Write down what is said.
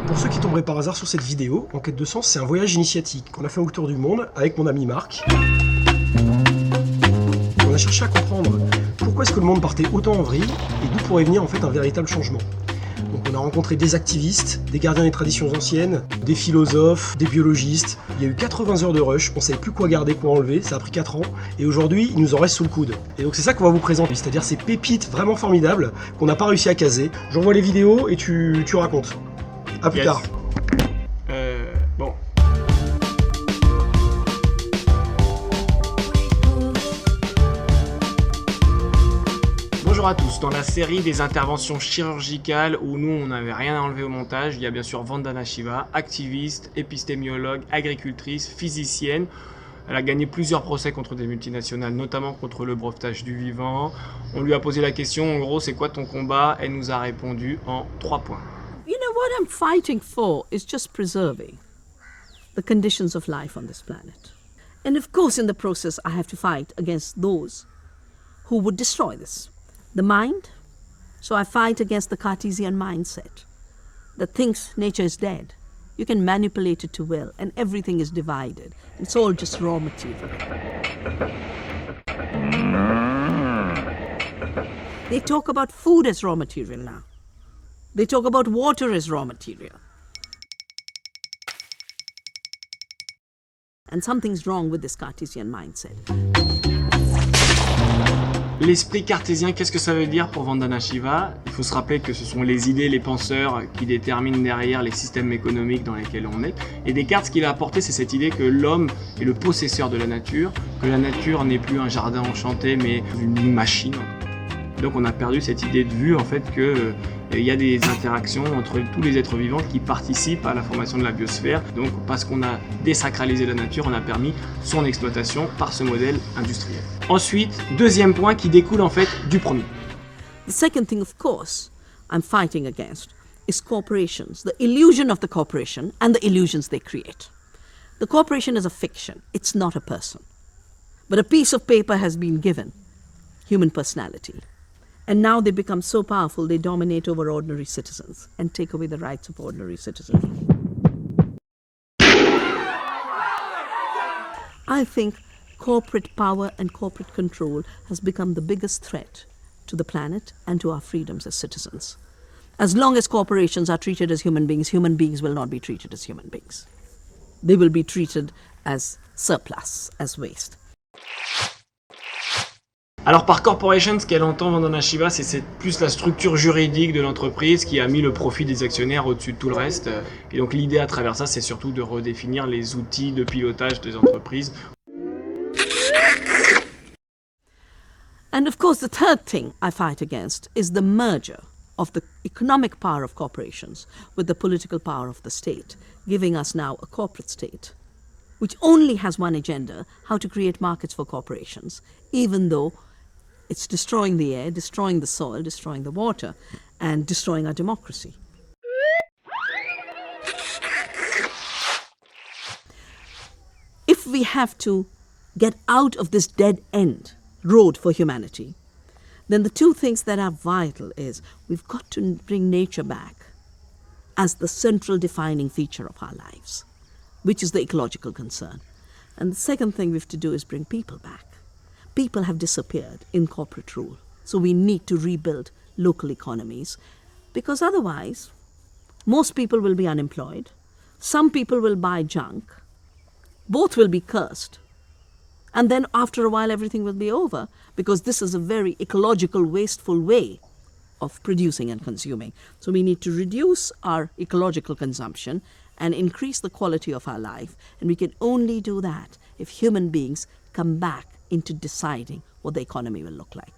Pour ceux qui tomberaient par hasard sur cette vidéo, Enquête de sens, c'est un voyage initiatique qu'on a fait autour du monde avec mon ami Marc. On a cherché à comprendre pourquoi est-ce que le monde partait autant en vrille et d'où pourrait venir en fait un véritable changement. Donc on a rencontré des activistes, des gardiens des traditions anciennes, des philosophes, des biologistes. Il y a eu 80 heures de rush, on savait plus quoi garder, quoi enlever, ça a pris 4 ans. Et aujourd'hui, il nous en reste sous le coude. Et donc c'est ça qu'on va vous présenter, c'est-à-dire ces pépites vraiment formidables qu'on n'a pas réussi à caser. J'envoie les vidéos et tu racontes. A plus tard. Bon. Bonjour à tous, dans la série des interventions chirurgicales où nous on n'avait rien à enlever au montage, il y a bien sûr Vandana Shiva, activiste, épistémiologue, agricultrice, physicienne. Elle a gagné plusieurs procès contre des multinationales, notamment contre le brevetage du vivant. On lui a posé la question, en gros, c'est quoi ton combat? Elle nous a répondu en 3 points. You know, what I'm fighting for is just preserving the conditions of life on this planet. And of course, in the process, I have to fight against those who would destroy this. The mind, so I fight against the Cartesian mindset that thinks nature is dead. You can manipulate it to will, and everything is divided. It's all just raw material. They talk about food as raw material now. They talk about water as raw material. And something's wrong with this Cartesian mindset. L'esprit cartésien, qu'est-ce que ça veut dire pour Vandana Shiva? Il faut se rappeler que ce sont les idées, les penseurs qui déterminent derrière les systèmes économiques dans lesquels on est. Et Descartes, ce qu'il a apporté, c'est cette idée que l'homme est le possesseur de la nature, que la nature n'est plus un jardin enchanté, mais une machine. Donc on a perdu cette idée de vue, en fait, que il y a des interactions entre tous les êtres vivants qui participent à la formation de la biosphère. Donc parce qu'on a désacralisé la nature, on a permis son exploitation par ce modèle industriel. Ensuite, deuxième point qui découle en fait du premier. The second thing, of course, I'm fighting against is corporations, the illusion of the corporation and the illusions they create. The corporation is a fiction, it's not a person. But a piece of paper has been given human personality. And now they become so powerful, they dominate over ordinary citizens and take away the rights of ordinary citizens. I think corporate power and corporate control has become the biggest threat to the planet and to our freedoms as citizens. As long as corporations are treated as human beings will not be treated as human beings. They will be treated as surplus, as waste. Alors par corporation, ce qu'elle entend Vandana Shiva, c'est plus la structure juridique de l'entreprise qui a mis le profit des actionnaires au-dessus de tout le reste. Et donc l'idée à travers ça, c'est surtout de redéfinir les outils de pilotage des entreprises. And of course, the third thing I fight against is the merger of the economic power of corporations with the political power of the state, giving us now a corporate state, which only has one agenda, how to create markets for corporations, even though it's destroying the air, destroying the soil, destroying the water, and destroying our democracy. If we have to get out of this dead-end road for humanity, then the two things that are vital is we've got to bring nature back as the central defining feature of our lives, which is the ecological concern. And the second thing we have to do is bring people back. People have disappeared in corporate rule, so we need to rebuild local economies, because otherwise most people will be unemployed, some people will buy junk, both will be cursed, and then after a while everything will be over, because this is a very ecological, wasteful way of producing and consuming. So we need to reduce our ecological consumption and increase the quality of our life, and we can only do that if human beings come back into deciding what the economy will look like.